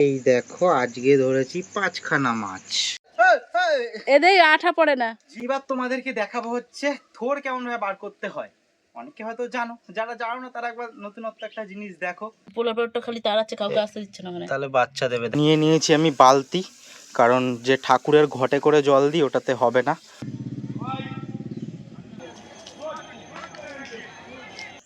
এই দেখো আজকে ধরেছি 5খানা মাছ। এদের আঠা পড়ে না। এবার তোমাদেরকে দেখাবো হচ্ছে থোর কেমন ভাবে বার করতে হয়। অনেকে হয়তো জানো, যারা জানো না তারা একবার নতুনত্ব একটা জিনিস দেখো। পোলা পেটটা খালি তাড়াচ্ছে, কাউকে আসতে দিচ্ছে না। মানে তাহলে বাচ্চা দেবে। নিয়ে নিয়েছি আমি বালতি, কারণ যে ঠাকুরের ঘটে করে জল দিই ওটাতে হবে না।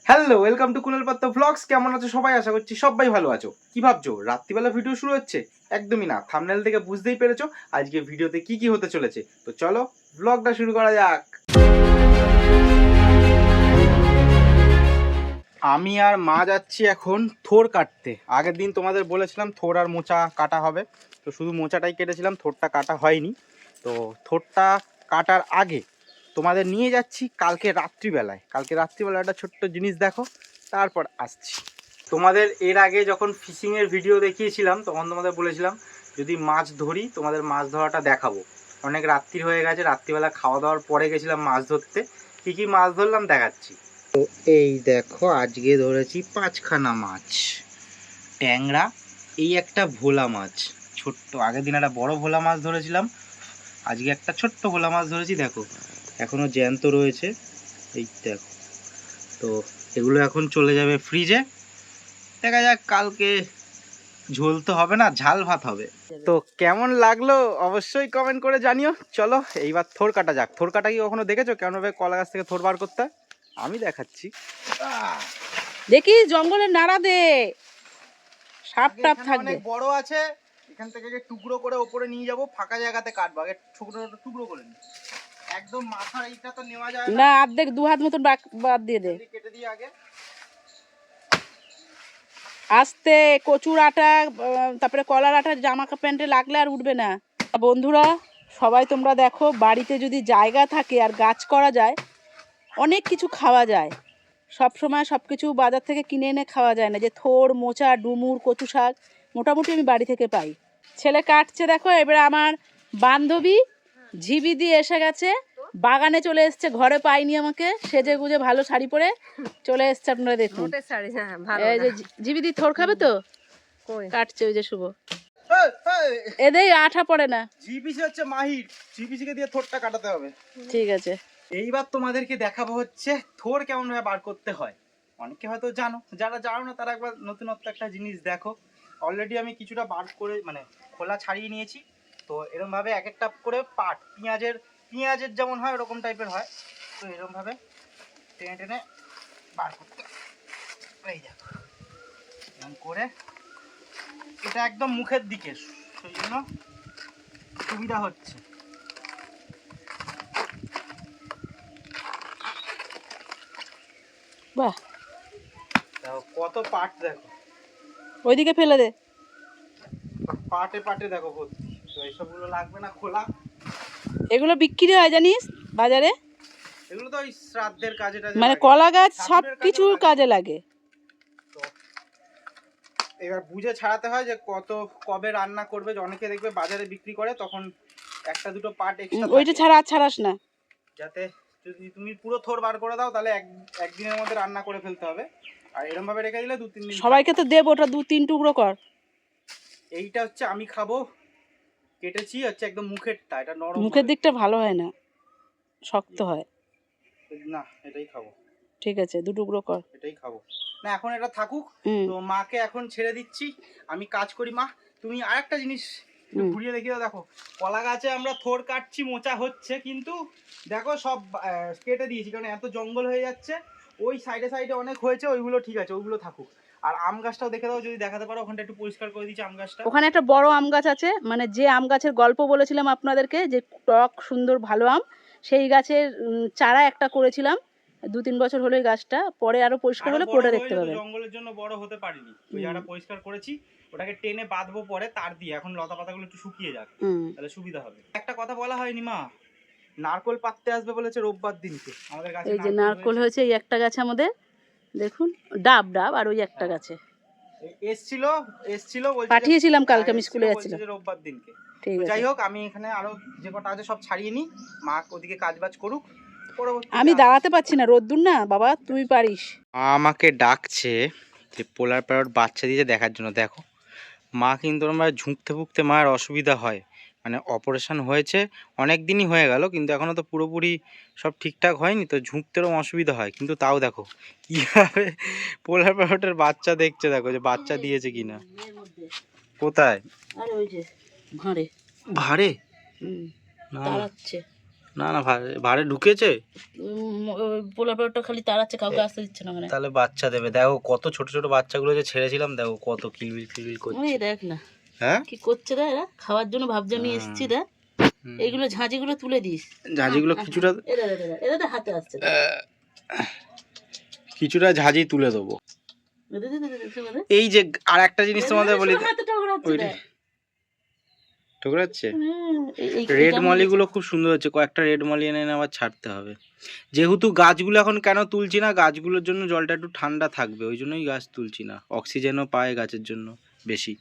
হ্যালো, ওয়েলকাম টু কুনাল পাত্র ব্লগস। কেমন আছো সবাই? আশা করছি সবাই ভালো আছো। কি ভাবছো রাত্রিবেলা ভিডিও শুরু হচ্ছে? একদমই না, থাম্বনেল থেকে বুঝতেই পেরেছো আজকে ভিডিওতে কি কি হতে চলেছে। তো চলো ব্লগটা শুরু করা যাক। আমি আর মা যাচ্ছি এখন থোর কাটতে। আগের দিন তোমাদের বলেছিলাম থোর আর মোচা কাটা হবে, তো শুধু মোচাটাই কেটেছিলাম, থোরটা কাটা হয়নি। তো থোরটা কাটার আগে তোমাদের নিয়ে যাচ্ছি কালকে রাত্রিবেলায়। কালকে রাত্রিবেলা একটা ছোট্ট জিনিস দেখো, তারপর আসছি। তোমাদের এর আগে যখন ফিশিংয়ের ভিডিও দেখিয়েছিলাম তখন তোমাদের বলেছিলাম যদি মাছ ধরি তোমাদের মাছ ধরাটা দেখাবো। অনেক রাত্রি হয়ে গেছে, রাত্রিবেলা খাওয়া দাওয়ার পরে গেছিলাম মাছ ধরতে। কী কী মাছ ধরলাম দেখাচ্ছি। তো এই দেখো আজকে ধরেছি 5খানা মাছ। ট্যাংরা, এই একটা ভোলা মাছ ছোট্ট। আগের দিন একটা বড় ভোলা মাছ ধরেছিলাম, আজকে একটা ছোট্ট ভোলা মাছ ধরেছি। দেখো এখনো জ্যান্ত রয়েছে, এই দেখো। তো এগুলো এখন চলে যাবে ফ্রিজে, দেখা যাক কালকে ঝোল তো হবে না, ঝাল ভাত হবে। তো কেমন লাগলো অবশ্যই কমেন্ট করে জানিও। চলো এইবার থোর কাটা যাক। থোর কাটা কি কখনো দেখেছো কেমনভাবে কলা গাছ থেকে থোর বার করতে হয়? আমি দেখাচ্ছি। দেখি জঙ্গলের নাড়া দে, সাপ টাপ থাকবে। অনেক বড় আছে, এখান থেকে টুকরো করে উপরে নিয়ে যাব, ফাঁকা জায়গাতে কাটবো। আগে ছোট ছোট টুকরো করে নি, একদম মাথার এইটা তো নেওয়া যায় না, অর্ধেক 2 হাত মতন বাদ দিয়ে দে। কেটে দিয়ে আগে আস্তে, কচুর আটা তারপরে কলার আটা জামা প্যান্টে লাগলে আর উঠবে না। বন্ধুরা সবাই তোমরা দেখো, বাড়িতে যদি জায়গা থাকে আর গাছ করা যায় অনেক কিছু খাওয়া যায়। সব সময় সব কিছু বাজার থেকে কিনে এনে খাওয়া যায় না। যে থোর, মোচা, ডুমুর, কচু শাক মোটামুটি আমি বাড়ি থেকে পাই। ছেলে কাটছে দেখো। এবারে আমার বান্ধবী ঝিবি দিয়ে এসে গেছে, বাগানে চলে এসছে, ঘরে পাইনি আমাকে। সেজে গুজে ভালো শাড়ি পরে চলে এসছে, আপনারা দেখুন। এই যে ঝিবি দি থোর খাবে তো কাটছে, ওই যে শুভ। এদের আঠা পড়ে না। জিপিসি হচ্ছে মাহির, জিপিসিকে দিয়ে থোরটা কাটাতে হবে। ঠিক আছে, এইবার তোমাদেরকে দেখাবো হচ্ছে থোর কেমন ভাবে বার করতে হয়। অনেকে হয়তো জানো, যারা জানো না তারা একবার নতুনত্ব একটা জিনিস দেখো। অলরেডি আমি কিছুটা বার করে মানে খোলা ছাড়িয়ে নিয়েছি। তো এরকম ভাবে এক একটা করে পার্ট, পেঁয়াজের যেমন হয় ওরকম টাইপের হয়। তো এরকম ভাবে টেনে টেনে বার করতে হবে। এই দেখো এরকম করে, এটা একদম মুখের দিকে, সেই জন্য সুবিধা হচ্ছে। বাহ, দেখো কত পার্ট, দেখো ওইদিকে ফেলে দে। পার্টে পার্টে দেখো ভর্তি। তো এইসবগুলো লাগবে না খোলা। এগুলো বিক্রি হয় জানিস বাজারে। এগুলো তো ওই শ্রাদ্ধের কাজে মানে কলা গাছ সব কিছুর কাজে লাগে। তো এবার বুঝে ছাড়াতে হয় যে কবে রান্না করবে। অনেকে দেখবে বাজারে বিক্রি করে, তখন একটা দুটো পার্ট এক্সট্রা ওইটা ছাড়া আর ছাড়াস না, যাতে যদি তুমি পুরো থোর বার করে দাও তাহলে একদিনের মধ্যে রান্না করে ফেলতে হবে। আর এরকম ভাবে রেখে দিলে 2-3 দিন। সবাইকে তো দেব, ওটা 2-3 টুকরো কর। এইটা হচ্ছে আমি খাবো, কেটেছি হচ্ছে একদম মুখেরটা, এটা নরম। মুখের দিকটা ভালো হয় না, শক্ত হয় না, এটাই খাবো। ঠিক আছে, 2 টুকরো কর। এটাই খাবো না, এখন এটা থাকুক। তো মাকে এখন ছেড়ে দিচ্ছি, আমি কাজ করি। মা তুমি আরেকটা জিনিস ঘুরিয়ে দেখিয়ে দেখো। কলা গাছে আমরা থোর কাটছি, মোচা হচ্ছে, কিন্তু দেখো সব কেটে দিয়েছি কারণ এত জঙ্গল হয়ে যাচ্ছে। ওই সাইডে সাইডে অনেক হয়েছে, ওইগুলো ঠিক আছে, ওইগুলো থাকুক। আর আম গাছটাও দেখে দাও, যদি দেখাতে পারো। ওখানটা একটু পরিষ্কার করে দিচ্ছি আম গাছটা। ওখানে একটা বড় আম গাছ আছে, মানে যে আম গাছের গল্প বলেছিলাম আপনাদেরকে, যে টক সুন্দর ভালো আম, সেই গাছের চারা একটা করেছিলাম। 2-3 বছর হলো এই গাছটা, পরে আরো পরিষ্কার হলে পরে দেখতে পাবেন। জঙ্গলের জন্য বড় হতে পারিনি, ওই জায়গাটা পরিষ্কার করেছি, ওটাকে টেনে বাঁধবো পরে তার দিয়ে। এখন লতা পাতাগুলো একটু শুকিয়ে যাক, তাহলে সুবিধা হবে। একটা কথা বলা হয়নি, মা নারকোল পাততে আসবে বলেছে রোববার দিনকে আমাদের গাছে। এই যে নারকোল হয়েছে, এই একটা গাছে আমাদের দেখুন, ডাব আর ওই একটা গাছে এসছিল পাঠিয়েছিলাম কালকে, আমি স্কুলে যাচ্ছিলাম রোববার দিনকে। যাই হোক, আমি এখানে আরো যে কটা আছে সব ছাড়িয়ে নি, মা ওদিকে কাজবাজ করুক। আমি দাঁড়াতে পারছি না, রোদ্দুর না বাবা, তুই পারিস। আমাকে ডাকছে যে পোলার প্যারট বাচ্চা দিয়েছে দেখার জন্য। দেখো মা কিন্তু আমরা ঝুঁকতে ফুঁকতে মায়ের অসুবিধা হয়, মানে অপারেশন হয়েছে অনেক দিনই হয়ে গেল, কিন্তু এখনও তো পুরোপুরি সব ঠিকঠাক হয়নি, তো ঝুঁকতেও অসুবিধা হয়। কিন্তু তাও দেখো কীভাবে পোলার প্যারটের বাচ্চা দেখছে, দেখো যে বাচ্চা দিয়েছে কিনা। কোথায়? আরে ওই যে ভাঁড়ে ভাড়ে? না তাড়াচ্ছে, না না, ভাড়ে ঢুকেছে। পোলার প্যারটটা খালি তাড়াচ্ছে, কাউকে আসতে দিচ্ছে না। মানে তাহলে বাচ্চা দেবে। দেখো কত ছোট ছোট বাচ্চাগুলো যে ছেড়েছিলাম, দেখো কত কিলবিল কিলবিল করছে। ওই দেখ না হ্যাঁ কি করছে রে এরা, খাওয়ার জন্য ভাবছি আমি এসেছি রে। এইগুলো ঝাঁঝিগুলো তুলে দিস, ঝাঁঝিগুলো কিছুটা এরা হাতে আসছে, কিছুটা ঝাঁঝি তুলে দেবো। এই যে আর একটা জিনিস তোমাদের বলি, ঠোকরাচ্ছে। রেড মলিগুলো খুব সুন্দর হচ্ছে, কয়েকটা রেড মলি এনে আবার ছাড়তে হবে। যেহেতু গাছগুলো এখন কেন তুলছি না, গাছগুলোর জন্য জলটা একটু ঠান্ডা থাকবে, ওই জন্যই গাছ তুলছি না, অক্সিজেনও পায় গাছের জন্য বেশি।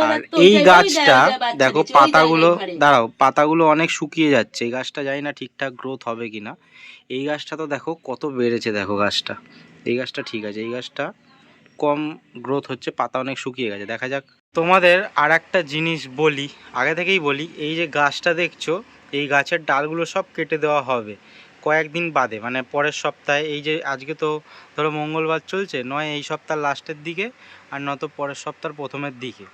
আর এই গাছটা দেখো পাতাগুলো, দাঁড়াও, পাতাগুলো অনেক শুকিয়ে যাচ্ছে, এই গাছটা জানি না ঠিকঠাক গ্রোথ হবে কিনা। এই গাছটা তো দেখো কত বেড়েছে, দেখো গাছটা, এই গাছটা ঠিক আছে, এই গাছটা কম গ্রোথ হচ্ছে, পাতা অনেক শুকিয়ে গেছে। দেখা যাক। তোমাদের আর একটা জিনিস বলি, আগে থেকেই বলি, এই যে গাছটা দেখছো, এই গাছের ডালগুলো সব কেটে দেওয়া হবে কয়েকদিন বাদে, মানে পরের সপ্তাহে। এই যে আজকে তো ধরো মঙ্গলবার চলছে, নয় এই সপ্তাহ লাস্টের দিকে, আর নয়তো পরের সপ্তাহের প্রথমের দিকে।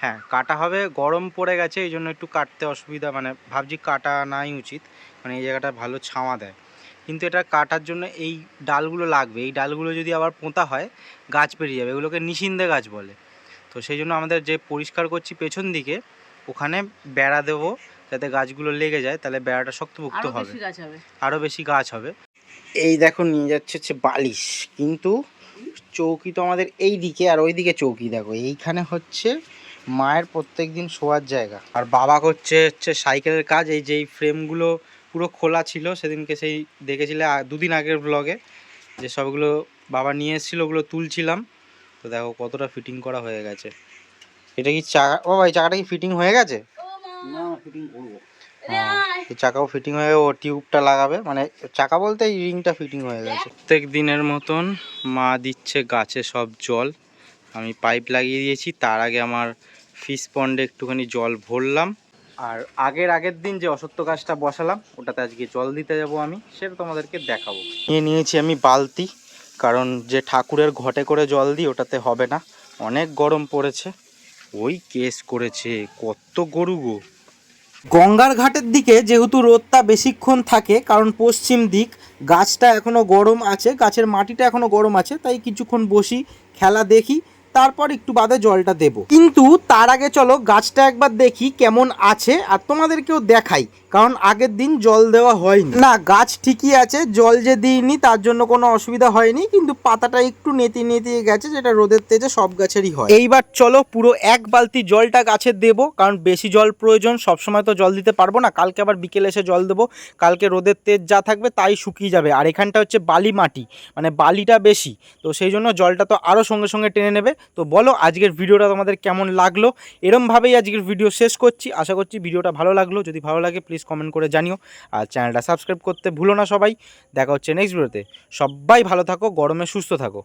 হ্যাঁ, কাটা হবে। গরম পড়ে গেছে এই জন্য একটু কাটতে অসুবিধা, মানে ভাবছি কাটা নাই উচিত, মানে এই জায়গাটা ভালো ছাওয়া দেয়। কিন্তু এটা কাটার জন্য এই ডালগুলো লাগবে, এই ডালগুলো যদি আবার পোঁতা হয় গাছ পেরিয়ে যাবে, এগুলোকে নিষিন্দে গাছ বলে। তো সেই জন্য আমাদের যে পরিষ্কার করছি পেছন দিকে, ওখানে বেড়া দেবো যাতে গাছগুলো লেগে যায়, তাহলে বেড়াটা শক্তপোক্ত হবে, আরও বেশি গাছ হবে। এই দেখো নিয়ে যাচ্ছে হচ্ছে বালিশ, কিন্তু চৌকি তো আমাদের এই দিকে, আর ওই দিকে চৌকি দেখো, এইখানে হচ্ছে মায়ের প্রত্যেক দিন শোয়ার জায়গা। আর বাবা করছে হচ্ছে সাইকেলের কাজ, এই যেই ফ্রেমগুলো পুরো খোলা ছিল সেদিনকে, সেই দেখেছিলে দুদিন আগের ব্লগে, যে সবগুলো বাবা নিয়ে এসেছিলো, ওগুলো তুলছিলাম। তো দেখো কতটা ফিটিং করা হয়ে গেছে। এটা কি চাকা? ও ভাই, চাকাটা কি ফিটিং হয়ে গেছে? না, ফিটিং করব। এই চাকাও ফিটিং হয়ে, ও টিউবটা লাগাবে, মানে চাকা বলতে এই রিংটা ফিটিং হয়ে গেছে। প্রত্যেক দিনের মতন মা দিচ্ছে গাছে সব জল, আমি পাইপ লাগিয়ে দিয়েছি। তার আগে আমার ফিশ পন্ডে একটুখানি জল ভরলাম, আর আগের দিন যে অসত্য গাছটা বসালাম ওটাতে আজকে জল দিতে যাব আমি, সেটা তোমাদেরকে দেখাবো। নিয়েছি আমি বালতি, কারণ যে ঠাকুরের ঘটে করে জল দিই ওটাতে হবে না, অনেক গরম পড়েছে। ওই কেস করেছে, কত গরু গো। গঙ্গার ঘাটের দিকে যেহেতু রোদটা বেশিক্ষণ থাকে, কারণ পশ্চিম দিক, গাছটা এখনও গরম আছে, গাছের মাটিটা এখনও গরম আছে, তাই কিছুক্ষণ বসি, খেলা দেখি, তারপর একটু বাদে জলটা দেব। কিন্তু তার আগে চলো গাছটা একবার দেখি কেমন আছে, আর তোমাদেরকেও দেখাই, কারণ আগের দিন জল দেওয়া হয়নি। না, গাছ ঠিকই আছে, জল যে দিইনি তার জন্য কোনো অসুবিধা হয়নি, কিন্তু পাতাটা একটু নেতিয়ে গেছে, যেটা রোদের তেজে সব গাছেরই হয়। এইবার চলো পুরো এক বালতি জলটা গাছে দেব, কারণ বেশি জল প্রয়োজন, সবসময় তো জল দিতে পারবো না, কালকে আবার বিকেলে এসে জল দেবো, কালকে রোদের তেজ যা থাকবে তাই শুকিয়ে যাবে। আর এখানটা হচ্ছে বালি মাটি, মানে বালিটা বেশি, তো সেই জন্য জলটা তো আরও সঙ্গে সঙ্গে টেনে নেবে। তো বলো আজকের ভিডিওটা তোমাদের কেমন লাগলো। এরমভাবেই আজকের ভিডিও শেষ করছি, আশা করছি ভিডিওটা ভালো লাগলো। যদি ভালো লাগে প্লিজ কমেন্ট করে জানিও, আর চ্যানেলটা সাবস্ক্রাইব করতে ভুলো না সবাই। দেখা হচ্ছে নেক্সট ভিডিওতে। সবাই ভালো থাকো, গরমে সুস্থ থাকো।